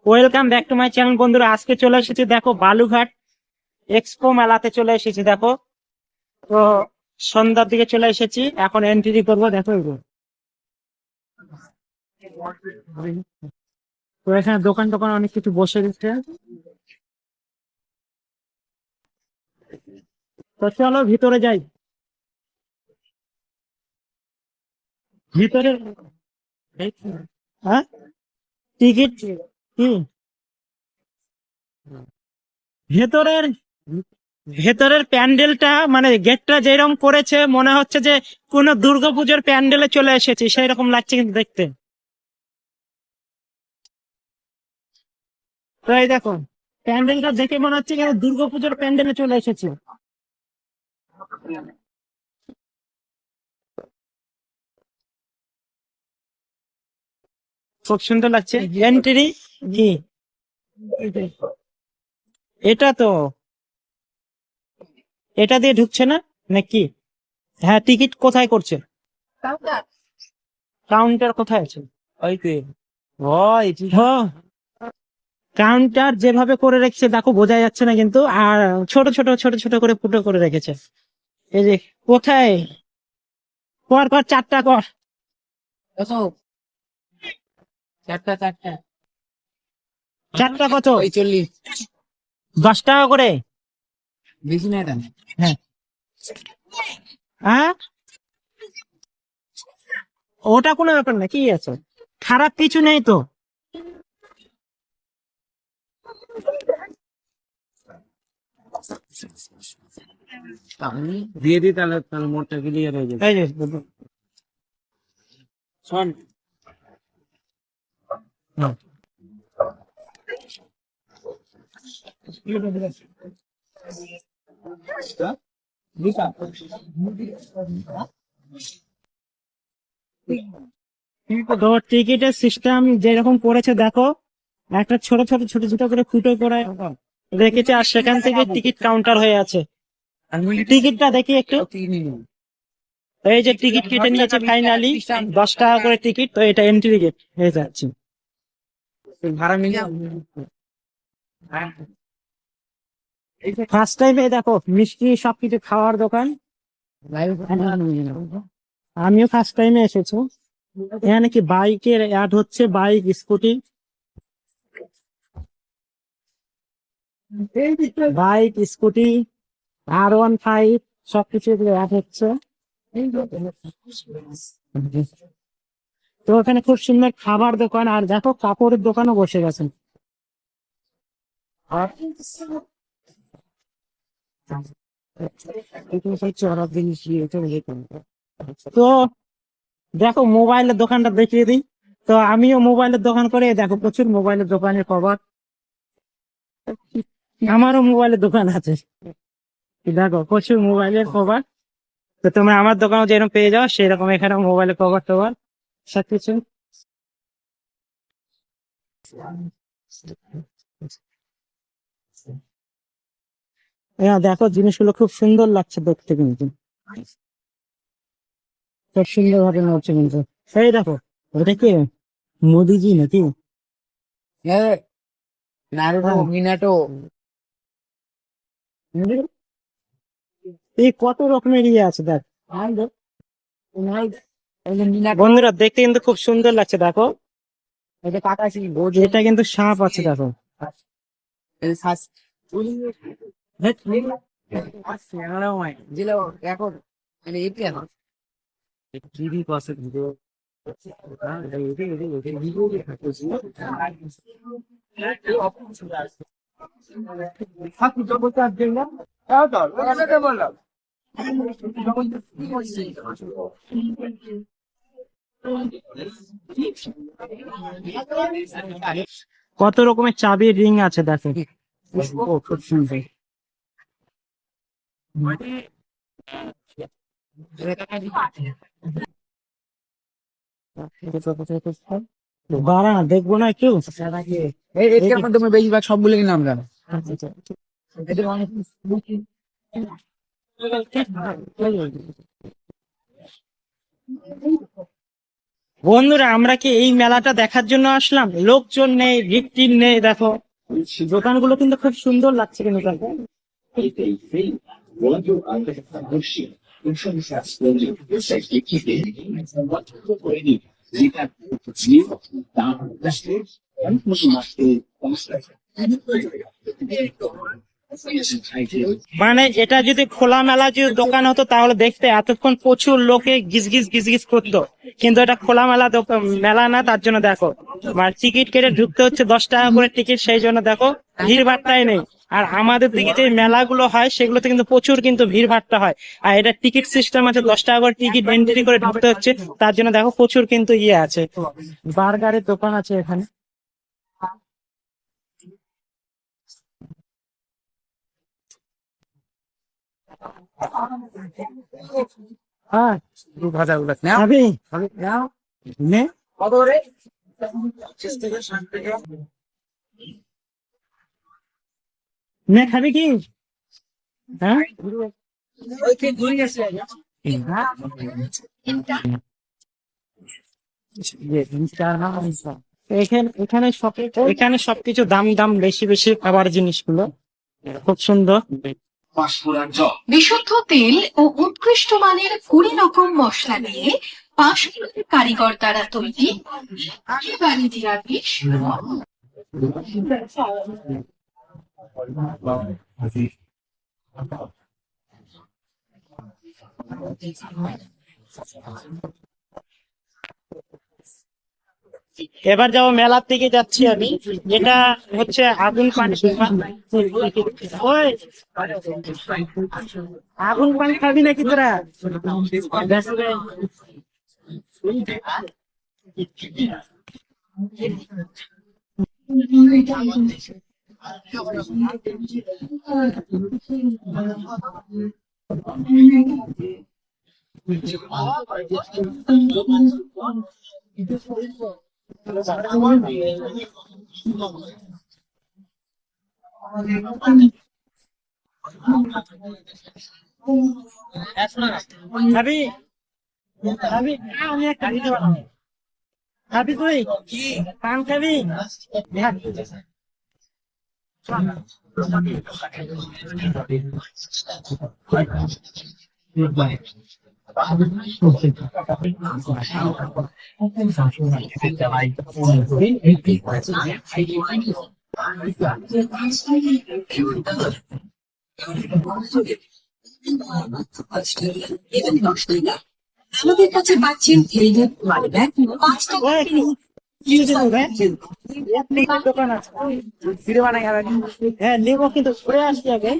Welcome back to my channel বন্ধুরা। আজকে চলে এসেছি দেখো বালুঘাট এক্সপো মেলাতে চলে এসেছি। দেখো তো সন্ধ্যার দিকে চলে এসেছি, এখন এন্ট্রি করবো। দেখো তো এখানে দোকান টোকান অনেক কিছু বসে দিচ্ছে। তো চলো ভিতরে যাই। ভিতরে হ্যাঁ টিকিট কি ভেতরের ভেতরের প্যান্ডেলটা মানে গেটটা যেরকম করেছে মনে হচ্ছে যে কোনো দুর্গাপুজোর প্যান্ডেলে চলে এসেছি, সেই রকম লাগছে কিন্তু দেখতে। তো এই দেখো প্যান্ডেলটা দেখে মনে হচ্ছে যেন দুর্গাপুজোর প্যান্ডেলে চলে এসেছে। খুব সুন্দর লাগছে এন্ট্রি কি এটা তো এটা দিয়ে ঢুকছে না নাকি? হ্যাঁ, টিকিট কোথায় করছে? কাউন্টার কোথায় আছে? ওই তো ওই কাউন্টার যেভাবে করে রেখেছে দেখো বোঝা যাচ্ছে না কিন্তু, আর ছোট ছোট ছোট ছোট করে ফুটো করে রেখেছে। এই যে কোথায় কর কর চারটা কর। চারটা কত? 40 10 টাকা করে? বেশি না এটা। হ্যাঁ হ্যাঁ, ওটা কোনো ব্যাপার না, কি আছে, খারাপ কিছু নেই তো। আমি দিয়ে দিই তাহলে, মোটটা ক্লিয়ার হয়ে যাবে। এই যে শোন, হুম। তো টিকিটের সিস্টেম যেরকম করেছে দেখো, একটা ছোট ছোট ছোট ছোট করে ফুটো করে রেখেছে, আর সেখান থেকে টিকিট কাউন্টার হয়ে আছে। টিকিটটা দেখি একটু। এই যে টিকিট কেটে নিয়েছে ফাইনালি, 10 টাকা করে টিকিট। তো এটা এন্ট্রি গেট হয়ে যাচ্ছে। ভাড়া মিলে ফার্স্ট টাইম এই দেখো মিষ্টি সবকিছু খাওয়ার দোকান। আমিও ফার্স্ট টাইমে এসেছি। এখানে কি বাইকের অ্যাড হচ্ছে, bike scooty, bike scooty R15 সবকিছু এগুলো অ্যাড হচ্ছে। তো ওখানে খুব সুন্দর খাবার দোকান, আর দেখো কাপড়ের দোকানও বসে গেছে। আর তো দেখো মোবাইলের দোকানটা দেখিয়ে দিই। তো আমিও মোবাইলের দোকান করে, দেখো প্রচুর মোবাইলের দোকানের কভার। আমারও মোবাইলের দোকান আছে, দেখো প্রচুর মোবাইলের কভার। তো তোমরা আমার দোকানে যেরকম পেয়ে যাও সেরকম এখানে মোবাইলের কভার টভার সবকিছু। হ্যাঁ দেখো জিনিসগুলো খুব সুন্দর লাগছে দেখতে কিন্তু, খুব সুন্দর ভাবে নড়ছে কিন্তু। এই দেখো ওটা কি মোদিজি নাকি? নারুটো হ্যাঁ। মিনাটো। এই কত রকমের ইয়ে আছে দেখ। মিনাটো বন্ধুরা দেখতে কিন্তু খুব সুন্দর লাগছে দেখো। এটা কাকাশি এটা কিন্তু সাপ আছে দেখো। জেলা এখন মানে এটি আছে কিরি পাশে ভিডিও। কত রকমের চাবির রিং আছে দেখো। ও খুব সুন্দর। দাঁড়া না দেখবো না একটু। এর মাধ্যমে বেশিরভাগ সবগুলো নাম জানো। এদের অনেক বন্ধুরা, আমরা কি এই মেলাটা দেখার জন্য আসলাম? লোকজন নেই, ভিড় নেই, দেখো দোকানগুলো কিন্তু খুব সুন্দর লাগছে কিন্তু দেখো। মানে এটা যদি খোলামেলা যদি দোকান হতো তাহলে দেখতে এতক্ষণ প্রচুর লোকে গিজ করতো, কিন্তু এটা খোলামেলা দোকান মেলা না, তার জন্য দেখো মানে টিকিট কেটে ঢুকতে হচ্ছে, 10 টাকা করে টিকিট, সেই জন্য দেখো ভিড় ভাট্টাই নেই। আর আমাদের দিকে যে মেলাগুলো হয় সেগুলোতে কিন্তু প্রচুর কিন্তু ভিড় ভাট্টা হয়, আর এটা টিকিট সিস্টেম আছে, 10 টাকা করে টিকিট এন্ট্রি করে ঢুকতে হচ্ছে, তার জন্য দেখো প্রচুর কিন্তু ইয়ে আছে, বার্গারের দোকান আছে এখানে। হ্যাঁ, ভাজা গুলো নাও খাবি? নাও নে, কত করে? নে খাবি কি? হ্যাঁ, এখানে সবকিছু দাম দাম বেশি বেশি, খাবার জিনিসগুলো খুব সুন্দর। বিশুদ্ধ তেল ও উৎকৃষ্ট মানের 20 রকম মশলা দিয়ে পাঁশকুড়ার কারিগর দ্বারা তৈরি একেবারে নিরামিষ এবার যাবো মেলার দিকে যাচ্ছি আমি, এটা হচ্ছে আগুন পানি। ওই আগুন পানি খাবি নাকি তোরা? খাবি? খাবি? আমি একটা দিতে পারবো। খাবি তুই? পান খাবি? আমাদের কাছে পাচ্ছেন হেলমেট মানি ব্যাগ 5 টাকা ওই, কি হয়েছে তোর, হ্যাঁ? একটা দোকান আছে, হ্যাঁ নেবো, কিন্তু ঘুরে আসছি আগে।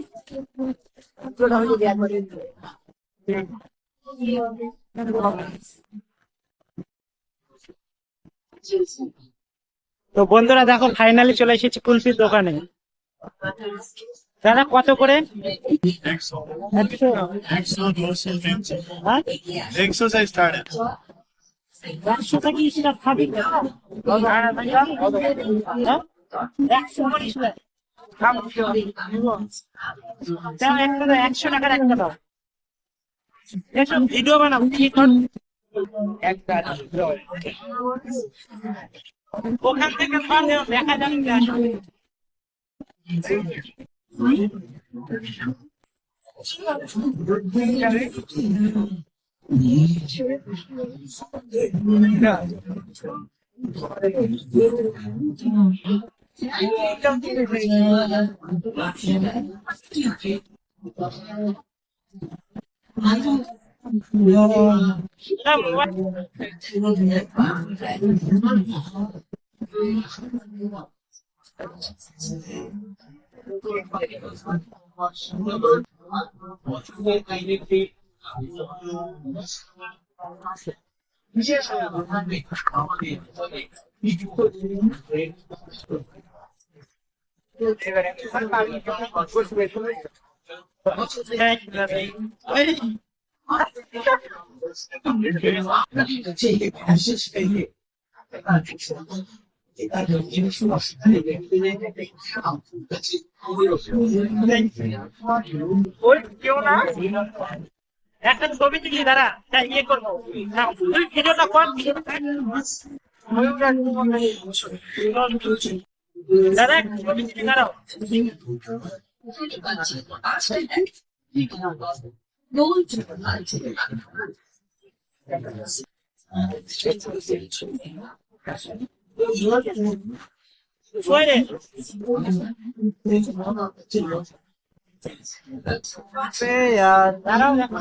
তো বন্ধুরা দেখো, ফাইনালি চলে এসেছি কুলফির দোকানে। দাদা কত করে? 100। 100, 200, 300. হ্যাঁ, 100 से स्टार्ट है. 100 থেকে সেটা খাবি? হ্যাঁ? 100 করে সেটা খাবো। দাও, একটা দাও, 100 টাকার একটা দাও। এসব ভিডিও বানাবো কি কর? ওখান থেকে দেখা যাবে যে আসলে কেউ না একটা ছবি তুলি দাঁড়া, তাই ইয়ে করবো না, তুই ভিডিওটা কর, দাদা একটা ছবি তুলি দাঁড়াও। কই রে? দাঁড়াও দেখো।